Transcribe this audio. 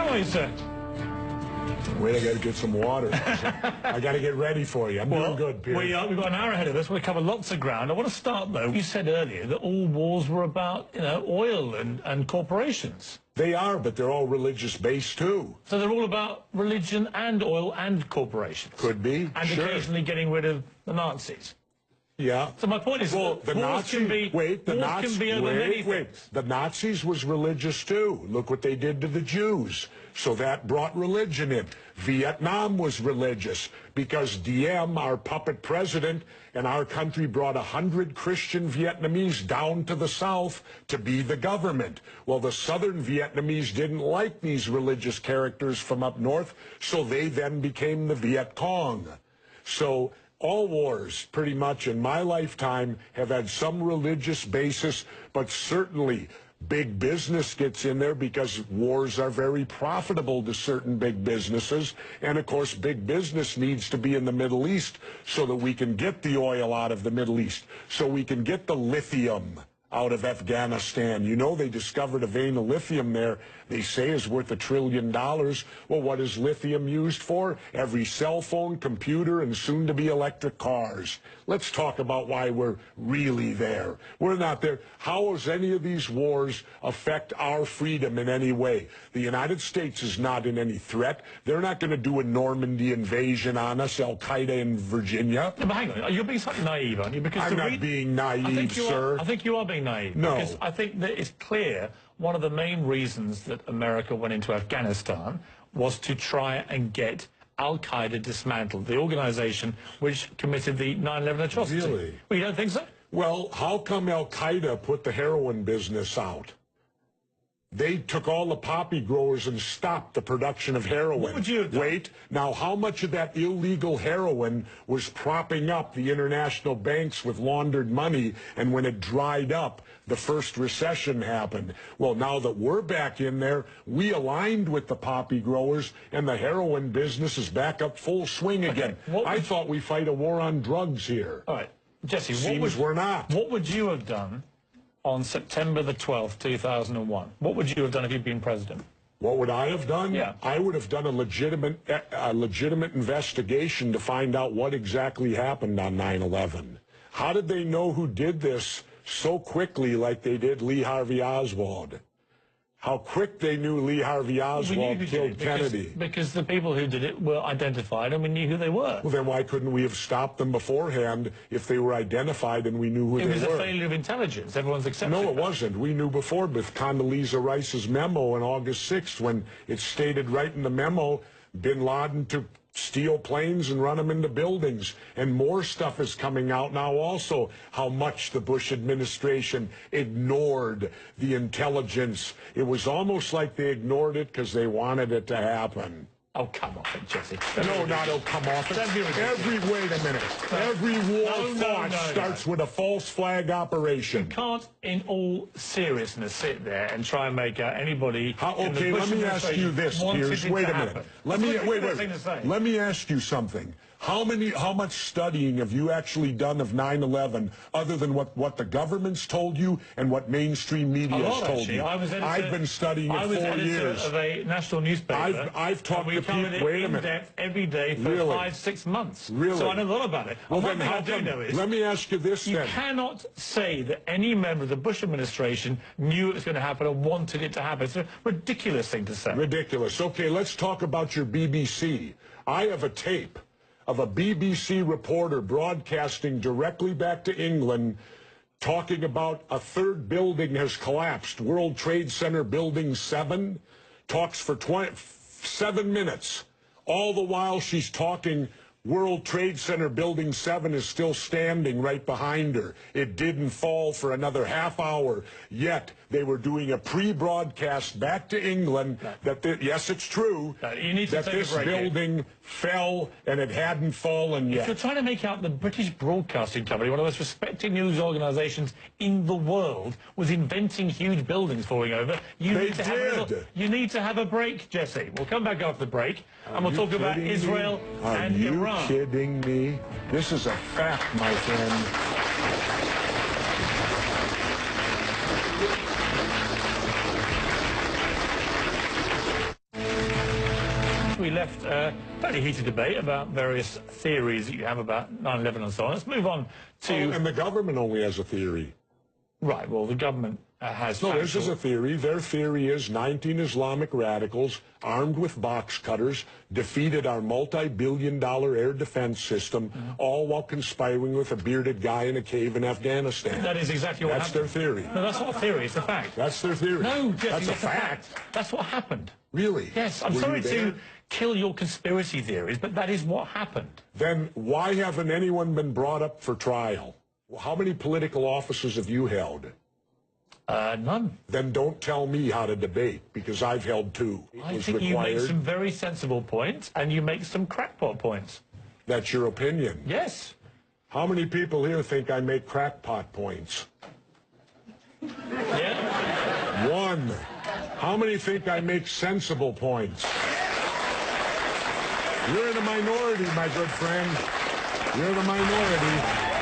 are you, sir? Wait, I got to get some water. I got to get ready for you. I'm doing good, Piers. We've got an hour ahead of us. We'll cover lots of ground. I want to start, though. You said earlier that all wars were about, oil and corporations. They are, but they're all religious-based, too. So they're all about religion and oil and corporations. Could be, and sure. Occasionally getting rid of the Nazis. Yeah. So my point is, well, the Nazis can be over many things. The Nazis was religious too. Look what they did to the Jews. So that brought religion in. Vietnam was religious because Diem, our puppet president, and our country brought 100 Christian Vietnamese down to the south to be the government. Well, the southern Vietnamese didn't like these religious characters from up north, so they then became the Viet Cong. So all wars, pretty much in my lifetime, have had some religious basis, but certainly big business gets in there because wars are very profitable to certain big businesses. And, of course, big business needs to be in the Middle East so that we can get the oil out of the Middle East, so we can get the lithium out of Afghanistan. You know, they discovered a vein of lithium there they say is worth $1 trillion. Well, what is lithium used for? Every cell phone, computer, and soon-to-be electric cars. Let's talk about why we're really there. We're not there. How does any of these wars affect our freedom in any way? The United States is not in any threat. They're not going to do a Normandy invasion on us, Al-Qaeda in Virginia. No, but hang on, you're being slightly naive, aren't you? Because I'm not being naive, sir. I think you are being naive. No. Because I think that it's clear one of the main reasons that America went into Afghanistan was to try and get Al-Qaeda dismantled, the organization which committed the 9/11 atrocity. Really? Well, you don't think so? Well, how come Al-Qaeda put the heroin business out? They took all the poppy growers and stopped the production of heroin. What would you have done? Wait, now how much of that illegal heroin was propping up the international banks with laundered money, and when it dried up, the first recession happened? Well, now that we're back in there, we aligned with the poppy growers, and the heroin business is back up full swing again. I thought we fight a war on drugs here. All right, Jesse, we're not. What would you have done on September the 12th, 2001? What would you have done if you'd been president? What would I have done? Yeah. I would have done a legitimate investigation to find out what exactly happened on 9/11. How did they know who did this so quickly like they did Lee Harvey Oswald? How quick they knew Lee Harvey Oswald killed Kennedy. Because the people who did it were identified and we knew who they were. Well, then why couldn't we have stopped them beforehand if they were identified and we knew who they were? It was a failure of intelligence. Everyone's accepted No, it wasn't. We knew before with Condoleezza Rice's memo on August 6th when it stated right in the memo, bin Laden to steal planes and run them into buildings. And more stuff is coming out now also, how much the Bush administration ignored the intelligence. It was almost like they ignored it because they wanted it to happen. Oh, come off it, Jesse. No, not oh, come off it. Wait a minute. Every war fought starts with a false flag operation. You can't, in all seriousness, sit there and try and make out anybody. Okay, let me ask you this, Piers. Wait a minute. Let me ask you something. How much studying have you actually done of 9/11 other than what the government's told you and what mainstream media has told you? I've been studying it 4 years. I was editor of a national newspaper. I've talked to people. Wait a minute. In depth every day for 5-6 months. Really? So I know a lot about it. Well, then how do know is, let me ask you this then. You cannot say that any member of the Bush administration knew it was going to happen or wanted it to happen. It's a ridiculous thing to say. Ridiculous. Okay, let's talk about your BBC. I have a tape of a BBC reporter broadcasting directly back to England talking about a third building has collapsed. World Trade Center Building 7 talks for 7 minutes. All the while she's talking, World Trade Center Building 7 is still standing right behind her. It didn't fall for another half hour. Yet they were doing a pre-broadcast back to England that, yes, it's true, that this building fell and it hadn't fallen yet. If you're trying to make out the British Broadcasting Company, one of the most respected news organisations in the world, was inventing huge buildings falling over, you need to have a break, Jesse. We'll come back after the break and we'll talk about Israel and Iran. Are you kidding me? This is a fact, my friend. we left a fairly heated debate about various theories that you have about 9/11 and so on. Let's move on to... Oh, and the government only has a theory. Right, well, the government has... No, this is a theory. Their theory is 19 Islamic radicals armed with box cutters defeated our multi-billion-dollar air defense system, all while conspiring with a bearded guy in a cave in Afghanistan. That is exactly what happened. That's their theory. No, that's not a theory, it's a fact. That's their theory. No, Jesse, that's a it's fact. That's what happened. Really? Yes, I'm sorry to kill your conspiracy theories, but that is what happened. Then why haven't anyone been brought up for trial? How many political offices have you held? None. Then don't tell me how to debate, because I've held two. I think you make some very sensible points, and you make some crackpot points. That's your opinion? Yes. How many people here think I make crackpot points? Yeah? One. How many think I make sensible points? You're in a minority, my good friend. You're the minority.